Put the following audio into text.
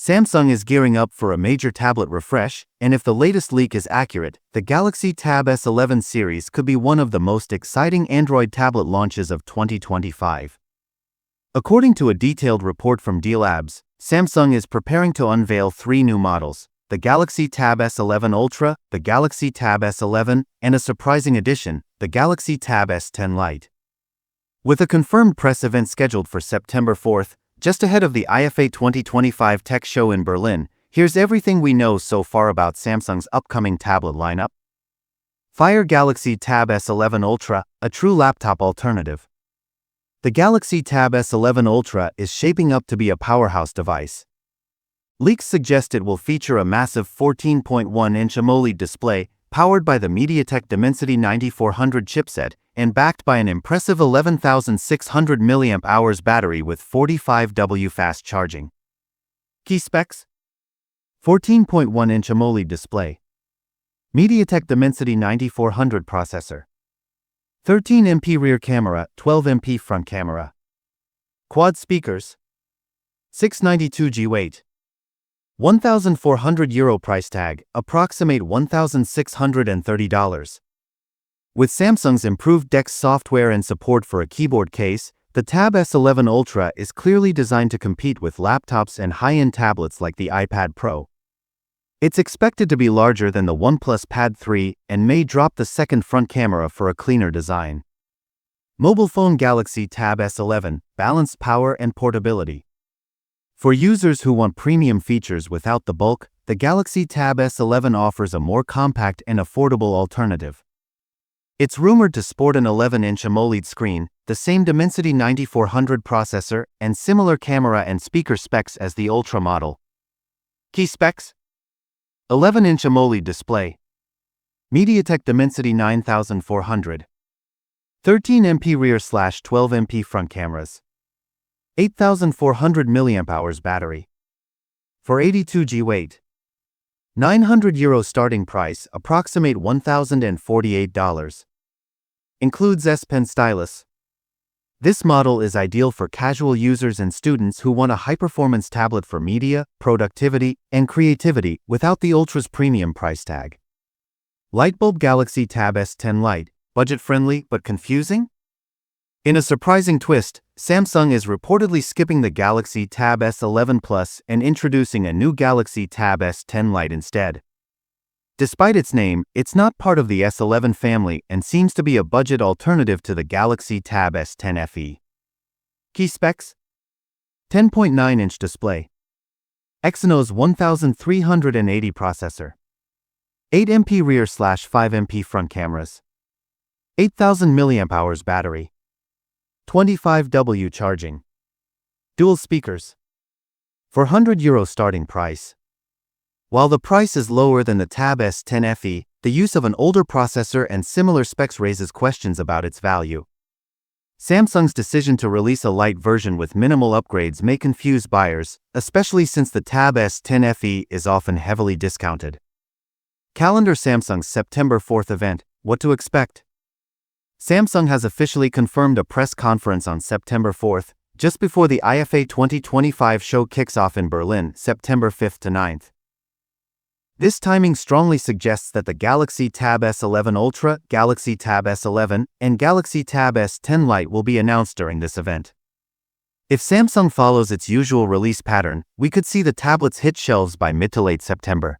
Samsung is gearing up for a major tablet refresh, and if the latest leak is accurate, the Galaxy Tab S11 series could be one of the most exciting Android tablet launches of 2025. According to a detailed report from D-Labs, Samsung is preparing to unveil 3 new models: the Galaxy Tab S11 Ultra, the Galaxy Tab S11, and a surprising addition, the Galaxy Tab S10 Lite. With a confirmed press event scheduled for September 4th, just ahead of the IFA 2025 Tech Show in Berlin, here's everything we know so far about Samsung's upcoming tablet lineup. Fire Galaxy Tab S11 Ultra, a true laptop alternative. The Galaxy Tab S11 Ultra is shaping up to be a powerhouse device. Leaks suggest it will feature a massive 14.1-inch AMOLED display, powered by the MediaTek Dimensity 9400 chipset, and backed by an impressive 11,600 mAh battery with 45W fast charging. Key specs: 14.1-inch AMOLED display, MediaTek Dimensity 9400 processor, 13MP rear camera, 12MP front camera, quad speakers, 692G weight, €1,400 price tag, approximate $1,630. With Samsung's improved DeX software and support for a keyboard case, the Tab S11 Ultra is clearly designed to compete with laptops and high-end tablets like the iPad Pro. It's expected to be larger than the OnePlus Pad 3 and may drop the second front camera for a cleaner design. Mobile phone Galaxy Tab S11, balanced power and portability. For users who want premium features without the bulk, the Galaxy Tab S11 offers a more compact and affordable alternative. It's rumored to sport an 11-inch AMOLED screen, the same Dimensity 9400 processor, and similar camera and speaker specs as the Ultra model. Key specs: 11-inch AMOLED display, MediaTek Dimensity 9400, 13MP rear/12MP front cameras, 8,400 mAh battery, 482G weight, €900 starting price, approximate $1,048. Includes S Pen stylus. This model is ideal for casual users and students who want a high-performance tablet for media, productivity, and creativity without the Ultra's premium price tag. Lightbulb Galaxy Tab S10 Lite, budget-friendly but confusing? In a surprising twist, Samsung is reportedly skipping the Galaxy Tab S11 Plus and introducing a new Galaxy Tab S10 Lite instead. Despite its name, it's not part of the S11 family and seems to be a budget alternative to the Galaxy Tab S10 FE. Key specs: 10.9-inch display, Exynos 1380 processor, 8MP rear/5MP front cameras, 8,000 mAh battery, 25W charging, dual speakers, €400 starting price. While the price is lower than the Tab S10 FE, the use of an older processor and similar specs raises questions about its value. Samsung's decision to release a light version with minimal upgrades may confuse buyers, especially since the Tab S10 FE is often heavily discounted. Calendar Samsung's September 4th event, what to expect? Samsung has officially confirmed a press conference on September 4th, just before the IFA 2025 show kicks off in Berlin, September 5th to 9th. This timing strongly suggests that the Galaxy Tab S11 Ultra, Galaxy Tab S11, and Galaxy Tab S10 Lite will be announced during this event. If Samsung follows its usual release pattern, we could see the tablets hit shelves by mid to late September.